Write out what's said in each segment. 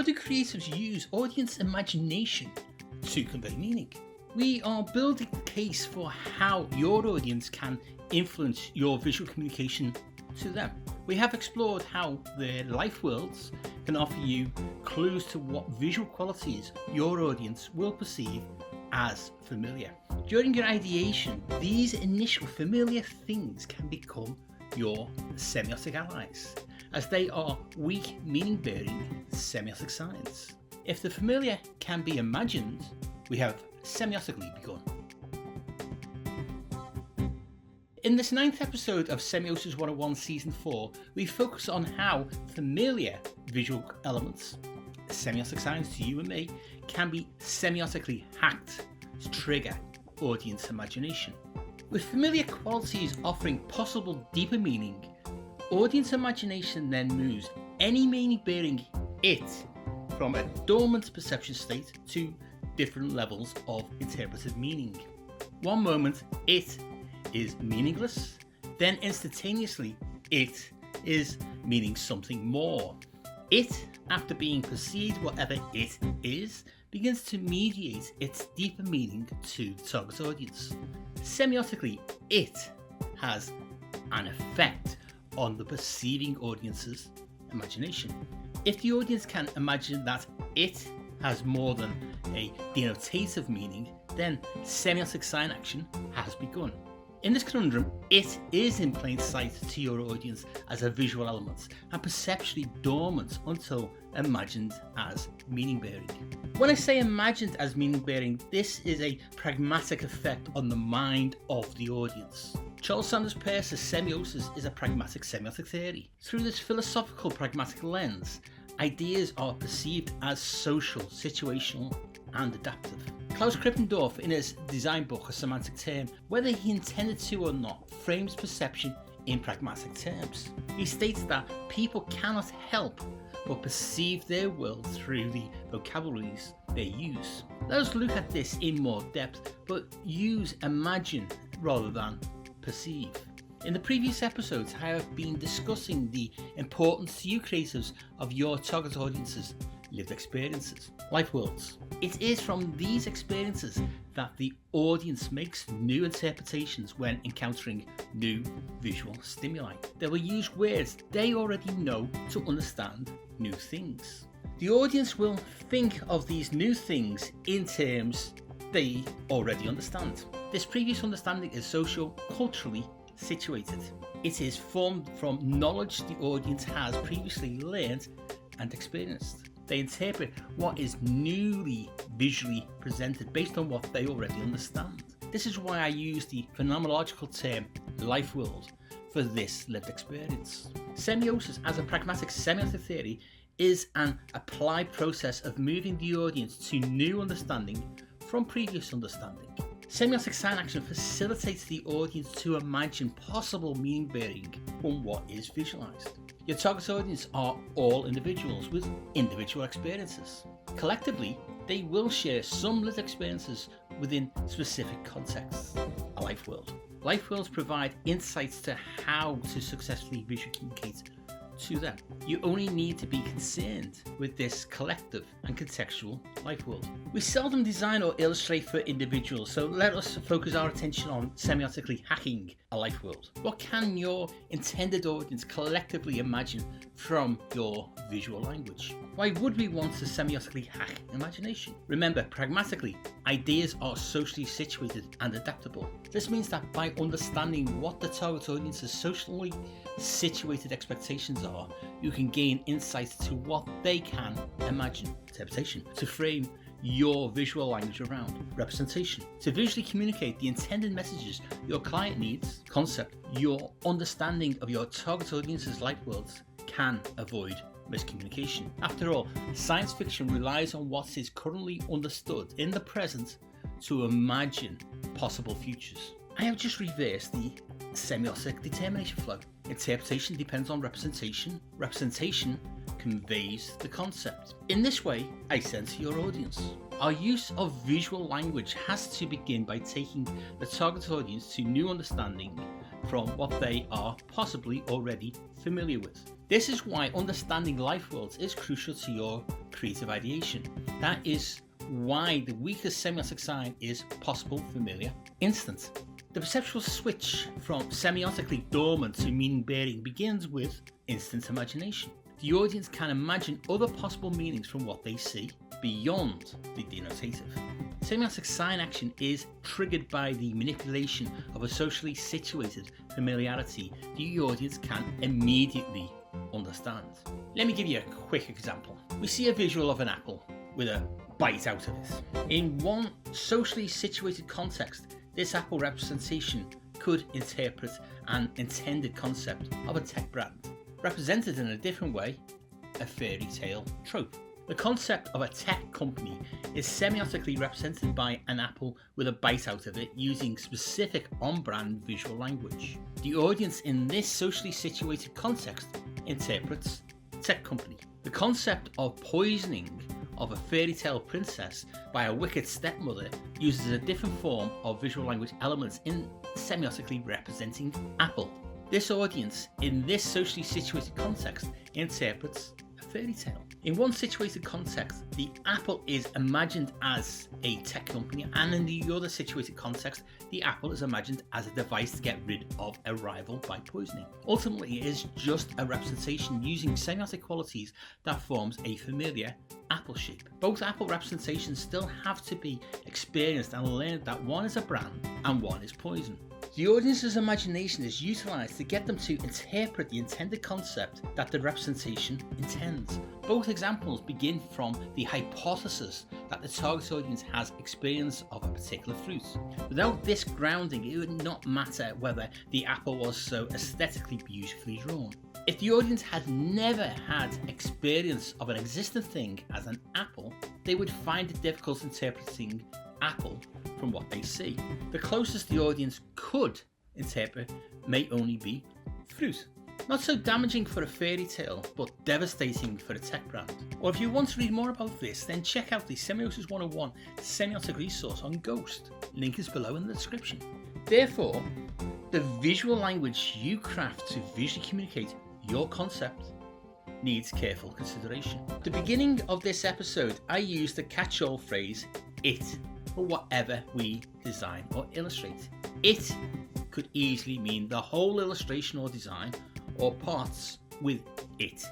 do creatives use audience imagination to convey meaning? We are building the case for how your audience can influence your visual communication to them. We have explored how their life worlds can offer you clues to what visual qualities your audience will perceive as familiar. During your ideation, these initial familiar things can become your semiotic allies, as they are weak meaning-bearing semiotic signs. If the familiar can be imagined, we have semiotically begun. In this 9th episode of Semiosis 101 Season 4, we focus on how familiar visual elements, semiotic signs to you and me, can be semiotically hacked to trigger audience imagination. With familiar qualities offering possible deeper meaning, audience imagination then moves any meaning-bearing it from a dormant perception state to different levels of interpreted meaning. One moment, it is meaningless, then instantaneously it is meaning something more. It, after being perceived whatever it is, begins to mediate its deeper meaning to the target audience. Semiotically, it has an effect on the perceiving audience's imagination. If the audience can imagine that it has more than a denotative meaning, then semiotic sign action has begun. In this conundrum, it is in plain sight to your audience as a visual element and perceptually dormant until imagined as meaning-bearing. When I say imagined as meaning-bearing, this is a pragmatic effect on the mind of the audience. Charles Sanders Peirce's semiosis is a pragmatic semiotic theory. Through this philosophical pragmatic lens, ideas are perceived as social, situational, and adaptive. Klaus Krippendorf, in his design book, A Semantic Term, whether he intended to or not, frames perception in pragmatic terms. He states that people cannot help but perceive their world through the vocabularies they use. Let us look at this in more depth, but use imagine rather than perceive. In the previous episodes, I have been discussing the importance to you creatives of your target audience's lived experiences, life worlds. It is from these experiences that the audience makes new interpretations when encountering new visual stimuli. They will use words they already know to understand new things. The audience will think of these new things in terms they already understand. This previous understanding is social, culturally situated. It is formed from knowledge the audience has previously learned and experienced. They interpret what is newly visually presented based on what they already understand. This is why I use the phenomenological term life world for this lived experience. Semiosis as a pragmatic semiotic theory is an applied process of moving the audience to new understanding from previous understanding. Semiotic sign action facilitates the audience to imagine possible meaning bearing from what is visualized. Your target audience are all individuals with individual experiences. Collectively, they will share some lived experiences within specific contexts. A life world. Life worlds provide insights to how to successfully visually communicate to them. You only need to be concerned with this collective and contextual life world. We seldom design or illustrate for individuals, so let us focus our attention on semiotically hacking a life world. What can your intended audience collectively imagine from your visual language? Why would we want to semiotically hack imagination? Remember, pragmatically, ideas are socially situated and adaptable. This means that by understanding what the target audience's socially situated expectations are, you can gain insights to what they can imagine. Interpretation. To frame your visual language around. Representation. To visually communicate the intended messages your client needs. Concept. Your understanding of your target audience's life worlds can avoid miscommunication. After all, science fiction relies on what is currently understood in the present to imagine possible futures. I have just reversed the semiotic determination flow. Interpretation depends on representation. Representation conveys the concept. In this way, I sense your audience. Our use of visual language has to begin by taking the target audience to new understanding from what they are possibly already familiar with. This is why understanding life worlds is crucial to your creative ideation. That is why the weakest semiotic sign is possible, familiar, instant. The perceptual switch from semiotically dormant to meaning bearing begins with instant imagination. The audience can imagine other possible meanings from what they see beyond the denotative. Semiotic sign action is triggered by the manipulation of a socially situated familiarity the audience can immediately understand. Let me give you a quick example. We see a visual of an apple with a bite out of it. In one socially situated context, this apple representation could interpret an intended concept of a tech brand. Represented in a different way, a fairy tale trope. The concept of a tech company is semiotically represented by an apple with a bite out of it using specific on-brand visual language. The audience in this socially situated context interprets tech company. The concept of poisoning of a fairy tale princess by a wicked stepmother uses a different form of visual language elements in semiotically representing apple. This audience in this socially situated context interprets a fairy tale. In one situated context, the apple is imagined as a tech company, and in the other situated context, the apple is imagined as a device to get rid of a rival by poisoning. Ultimately, it is just a representation using semiotic qualities that forms a familiar apple shape. Both apple representations still have to be experienced and learned that one is a brand and one is poison. The audience's imagination is utilised to get them to interpret the intended concept that the representation intends. Both examples begin from the hypothesis that the target audience has experience of a particular fruit. Without this grounding, it would not matter whether the apple was so aesthetically beautifully drawn. If the audience had never had experience of an existing thing as an apple, they would find it difficult interpreting apple from what they see. The closest the audience could interpret may only be fruit. Not so damaging for a fairy tale, but devastating for a tech brand. Or if you want to read more about this, then check out the Semiosis 101 semiotic resource on Ghost. Link is below in the description. Therefore, the visual language you craft to visually communicate your concept needs careful consideration. At the beginning of this episode, I used the catch-all phrase, it, for whatever we design or illustrate. It could easily mean the whole illustration or design, or parts with it.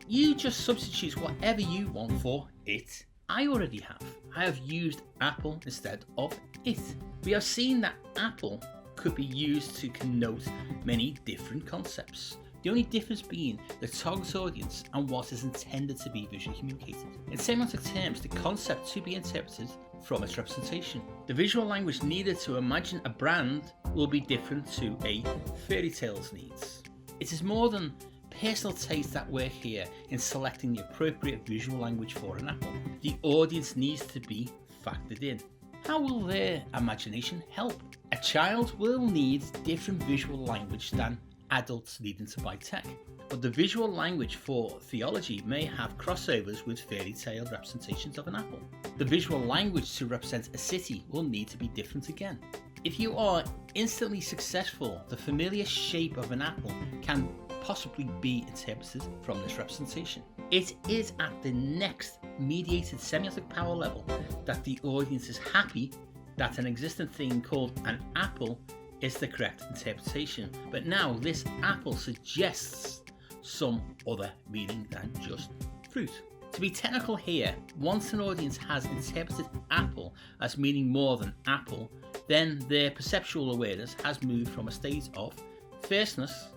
You just substitute whatever you want for it. I already have. I have used apple instead of it. We have seen that apple could be used to connote many different concepts. The only difference being the target audience and what is intended to be visually communicated. In semiotic terms, the concept to be interpreted from its representation. The visual language needed to imagine a brand will be different to a fairy tale's needs. It is more than personal taste at work here in selecting the appropriate visual language for an apple. The audience needs to be factored in. How will their imagination help? A child will need different visual language than adults needing to buy tech, but the visual language for theology may have crossovers with fairy tale representations of an apple. The visual language to represent a city will need to be different again. If you are instantly successful, the familiar shape of an apple can possibly be interpreted from this representation. It is at the next mediated semiotic power level that the audience is happy that an existing thing called an apple is the correct interpretation, but now this apple suggests some other meaning than just fruit. To be technical here, once an audience has interpreted apple as meaning more than apple, then their perceptual awareness has moved from a state of firstness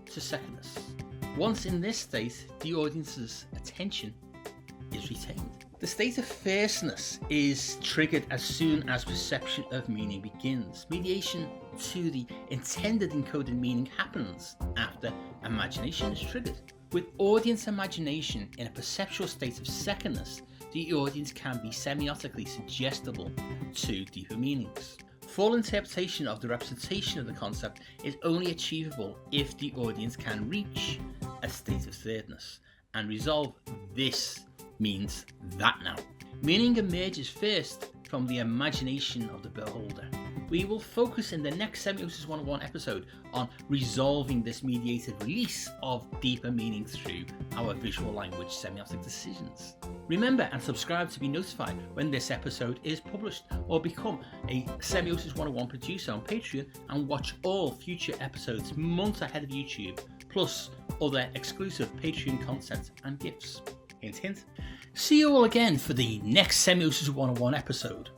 to secondness. Once in this state, the audience's attention is retained. The state of firstness is triggered as soon as perception of meaning begins. Mediation to the intended encoded meaning happens after imagination is triggered. With audience imagination in a perceptual state of secondness, the audience can be semiotically suggestible to deeper meanings. Full interpretation of the representation of the concept is only achievable if the audience can reach a state of thirdness and resolve this means that now. Meaning emerges first from the imagination of the beholder. we will focus in the next Semiosis 101 episode on resolving this mediated release of deeper meaning through our visual language semiotic decisions. Remember and subscribe to be notified when this episode is published, or become a Semiosis 101 producer on Patreon and watch all future episodes months ahead of YouTube, plus other exclusive Patreon content and gifts. Hint, hint. See you all again for the next Semiosis 101 episode.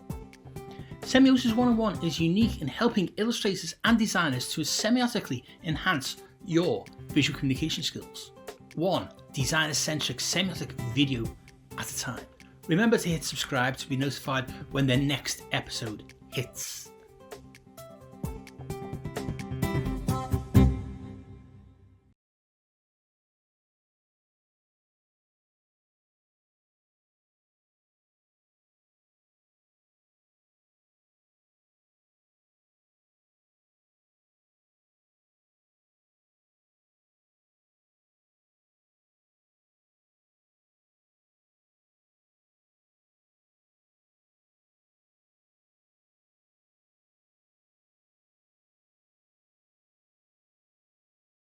Semiosis 101 is unique in helping illustrators and designers to semiotically enhance your visual communication skills. One designer-centric semiotic video at a time. Remember to hit subscribe to be notified when the next episode hits.